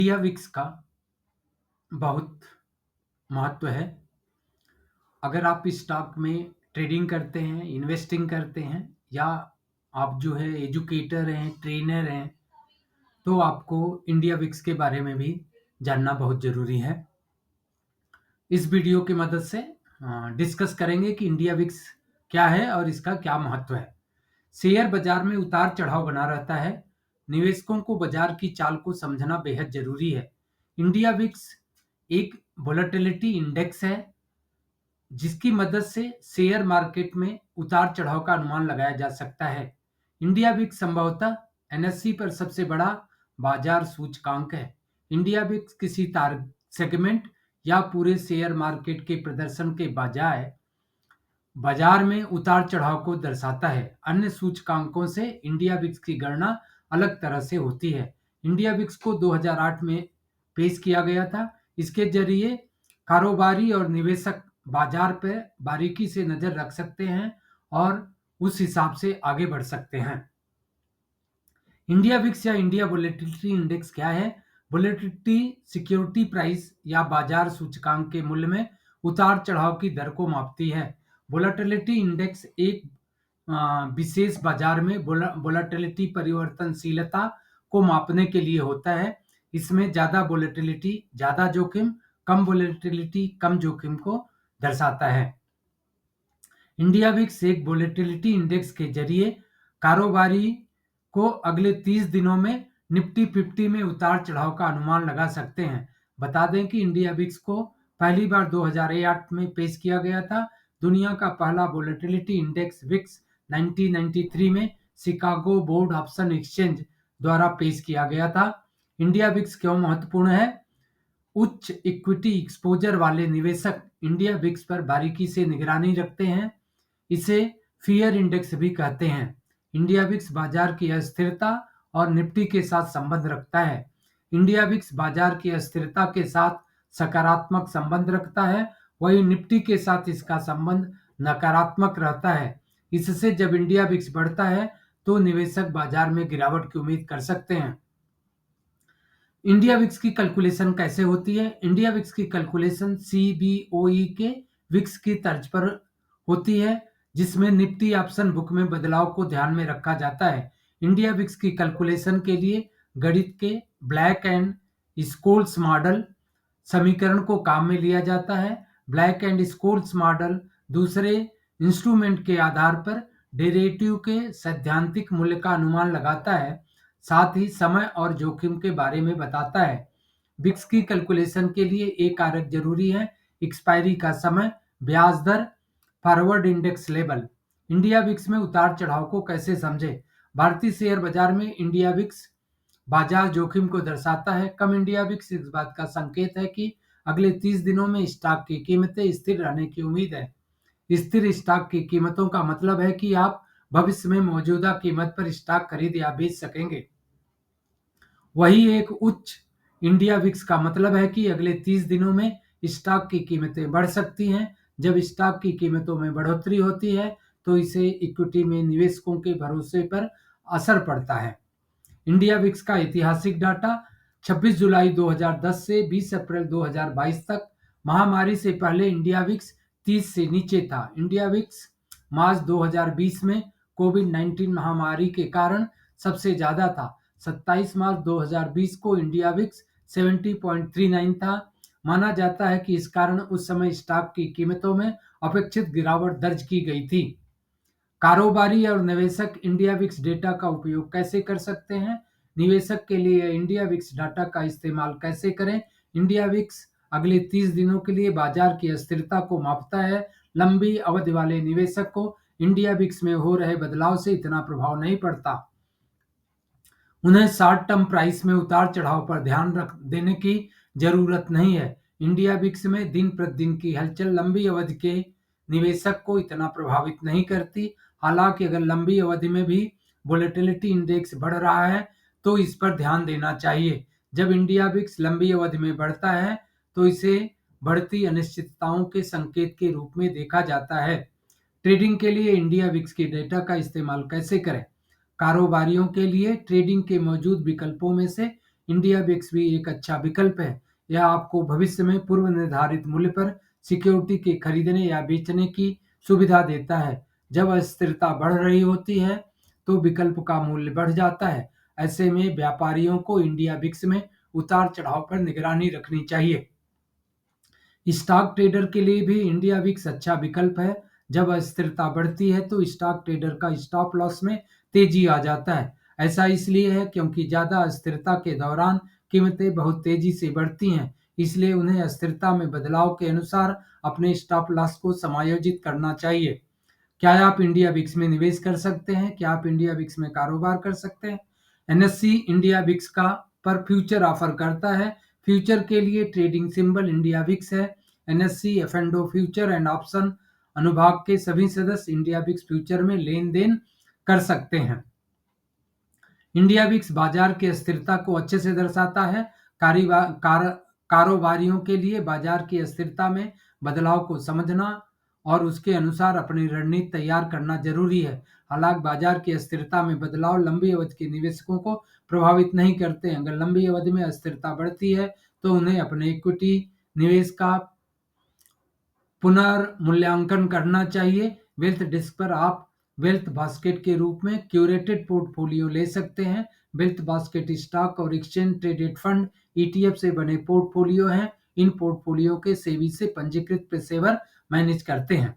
India VIX का बहुत महत्व है। अगर आप स्टॉक में ट्रेडिंग करते हैं, इन्वेस्टिंग करते हैं या आप जो है एजुकेटर हैं, ट्रेनर हैं, तो आपको इंडिया विक्स के बारे में भी जानना बहुत ज़रूरी है। इस वीडियो की मदद से डिस्कस करेंगे कि इंडिया विक्स क्या है और इसका क्या महत्व है। शेयर बाजार में उतार चढ़ाव बना रहता है। निवेशकों को बाजार की चाल को समझना बेहद जरूरी है। इंडिया विक्स एक वोलेटिलिटी इंडेक्स है जिसकी मदद से शेयर मार्केट में उतार चढ़ाव का अनुमान लगाया जा सकता है। इंडिया विक्स संभवतः एनएससी पर सबसे बड़ा बाजार सूचकांक है। इंडिया विक्स किसी तार सेगमेंट या पूरे शेयर मार्केट के प्रदर्शन के बजाय बाजार में उतार चढ़ाव को दर्शाता है। अन्य सूचकांकों से इंडिया विक्स की गणना अलग तरह से होती है। इंडिया विक्स को 2008 में पेश किया गया था। इसके जरिए कारोबारी और निवेशक बाजार पर बारीकी से नजर रख सकते हैं और उस हिसाब से आगे बढ़ सकते हैं। इंडिया विक्स या इंडिया वोलेटिलिटी इंडेक्स क्या है? वोलेटिलिटी सिक्योरिटी प्राइस या बाजार सूचकांक के मूल्य में उतार चढ़ाव की दर को मापती है। वोलेटिलिटी इंडेक्स एक विशेष बाजार में वोलेटिलिटी परिवर्तनशीलता को मापने के लिए होता है। इसमें ज्यादा वोलेटिलिटी ज्यादा जोखिम, कम वोलेटिलिटी कम जोखिम को दर्शाता है। इंडिया विक्स एक वोलेटिलिटी इंडेक्स के जरिए कारोबारी को अगले 30 दिनों में निफ्टी 50 में उतार चढ़ाव का अनुमान लगा सकते हैं। बता दें कि इंडिया विक्स को पहली बार 2008 में पेश किया गया था। दुनिया का पहला वोलेटिलिटी इंडेक्स विक्स 1993 में शिकागो बोर्ड ऑप्शन एक्सचेंज द्वारा पेश किया गया था। इंडिया विक्स क्यों महत्वपूर्ण है? उच्च इक्विटी एक्सपोजर वाले निवेशक इंडिया विक्स पर बारीकी से निगरानी रखते हैं। इसे फियर इंडेक्स भी कहते हैं। इंडिया विक्स बाजार की अस्थिरता और निफ्टी के साथ संबंध रखता है। इंडिया विक्स बाजार की अस्थिरता के साथ सकारात्मक संबंध रखता है, वहीं निफ्टी के साथ इसका संबंध नकारात्मक रहता है। इससे जब इंडिया विक्स बढ़ता है तो निवेशक बाजार में गिरावट की उम्मीद कर सकते हैं। इंडिया विक्स की कैलकुलेशन कैसे होती है? इंडिया विक्स की कैलकुलेशन सीबीओई के विक्स की तर्ज पर होती है, जिसमें निफ्टी ऑप्शन बुक में बदलाव को ध्यान में रखा जाता है। इंडिया विक्स की कैलकुलेशन के लिए गणित के ब्लैक एंड स्कोल्स मॉडल समीकरण को काम में लिया जाता है। ब्लैक एंड स्कोल्स मॉडल दूसरे इंस्ट्रूमेंट के आधार पर डेरिवेटिव के सैद्धांतिक मूल्य का अनुमान लगाता है, साथ ही समय और जोखिम के बारे में बताता है। विक्स की कैलकुलेशन के लिए एक कारक जरूरी है: एक्सपायरी का समय, ब्याज दर, forward index level. India VIX में उतार चढ़ाव को कैसे समझे? भारतीय शेयर बाजार में इंडिया विक्स बाजार जोखिम को दर्शाता है। कम इंडिया विक्स इस बात का संकेत है कि अगले 30 दिनों में स्टॉक की कीमतें स्थिर रहने की उम्मीद है। स्थिर स्टॉक की कीमतों का मतलब है कि आप भविष्य में मौजूदा कीमत पर स्टॉक खरीद या बेच सकेंगे। वही एक उच्च इंडिया विक्स का मतलब है कि अगले 30 दिनों में स्टॉक की कीमतें बढ़ सकती हैं। जब स्टॉक की कीमतों में बढ़ोतरी होती है तो इसे इक्विटी में निवेशकों के भरोसे पर असर पड़ता है। इंडिया विक्स का ऐतिहासिक डाटा 26 जुलाई 2010 से 20 अप्रैल 2022 तक। महामारी से पहले इंडिया विक्स 30 से नीचे था। इंडिया विक्स मार्च 2020 में कोविड-19 महामारी के कारण सबसे ज्यादा था। 27 मार्च 2020 को इंडिया विक्स 70.39 था। माना जाता है कि इस कारण उस समय स्टॉक की कीमतों में अपेक्षित गिरावट दर्ज की गई थी। कारोबारी और निवेशक इंडिया विक्स डेटा का उपयोग कैसे कर सकते हैं? निवेशक के लिए इंडिया विक्स डाटा का इस्तेमाल कैसे करें? इंडिया विक्स अगले 30 दिनों के लिए बाजार की अस्थिरता को मापता है। लंबी अवधि वाले निवेशक को इंडिया विक्स में हो रहे बदलाव से इतना प्रभाव नहीं पड़ता। उन्हें शॉर्ट टर्म प्राइस में उतार चढ़ाव पर ध्यान रख देने की जरूरत नहीं है। इंडिया विक्स में दिन प्रतिदिन की हलचल लंबी अवधि के निवेशक को इतना प्रभावित नहीं करती। हालांकि अगर लंबी अवधि में भी वोलेटिलिटी इंडेक्स बढ़ रहा है तो इस पर ध्यान देना चाहिए। जब इंडिया विक्स लंबी अवधि में बढ़ता है तो इसे बढ़ती अनिश्चितताओं के संकेत के रूप में देखा जाता है। ट्रेडिंग के लिए इंडिया विक्स की डेटा का इस्तेमाल कैसे करें? कारोबारियों के लिए ट्रेडिंग के मौजूद विकल्पों में से इंडिया बिक्स भी एक अच्छा विकल्प है। यह आपको भविष्य में पूर्व निर्धारित मूल्य पर सिक्योरिटी के खरीदने या बेचने की सुविधा देता है। जब अस्थिरता बढ़ रही होती है तो विकल्प का मूल्य बढ़ जाता है। ऐसे में व्यापारियों को इंडिया बिक्स में उतार चढ़ाव पर निगरानी रखनी चाहिए। स्टॉक ट्रेडर के लिए भी इंडिया विक्स अच्छा विकल्प है। जब अस्थिरता बढ़ती है तो स्टॉक ट्रेडर का स्टॉप लॉस में तेजी आ जाता है। ऐसा इसलिए है क्योंकि ज्यादा अस्थिरता के दौरान कीमतें बहुत तेजी से बढ़ती हैं। इसलिए उन्हें अस्थिरता में बदलाव के अनुसार अपने स्टॉप लॉस को समायोजित करना चाहिए। क्या आप इंडिया बिक्स में निवेश कर सकते हैं? क्या आप इंडिया बिक्स में कारोबार कर सकते हैं? एनएससी इंडिया बिक्स का पर फ्यूचर ऑफर करता है। फ्यूचर के लिए ट्रेडिंग सिंबल इंडिया बिक्स है। एनएससी एफएनडो फ्यूचर एंड ऑप्शन अनुभाग के सभी सदस्य इंडिया बिक्स फ्यूचर में लेन देन कर सकते हैं। इंडिया विक्स बाजार की अस्थिरता को अच्छे से दर्शाता है। कारोबारियों के लिए बाजार की अस्थिरता में बदलाव को समझना और उसके अनुसार अपनी रणनीति तैयार करना जरूरी है। हालांकि बाजार की अस्थिरता में बदलाव लंबी अवधि के निवेशकों को प्रभावित नहीं करते हैं। अगर लंबी अवधि में अस्थिरता बढ़ती है तो उन्हें अपने इक्विटी निवेश का पुनर्मूल्यांकन करना चाहिए। वेल्थ डेस्क पर आप वेल्थ बास्केट के रूप में क्यूरेटेड पोर्टफोलियो ले सकते हैं। वेल्थ बास्केट स्टॉक और एक्सचेंज ट्रेडेड फंड ईटीएफ से बने पोर्टफोलियो हैं। इन पोर्टफोलियो के सेबी से पंजीकृत पेशेवर मैनेज करते हैं।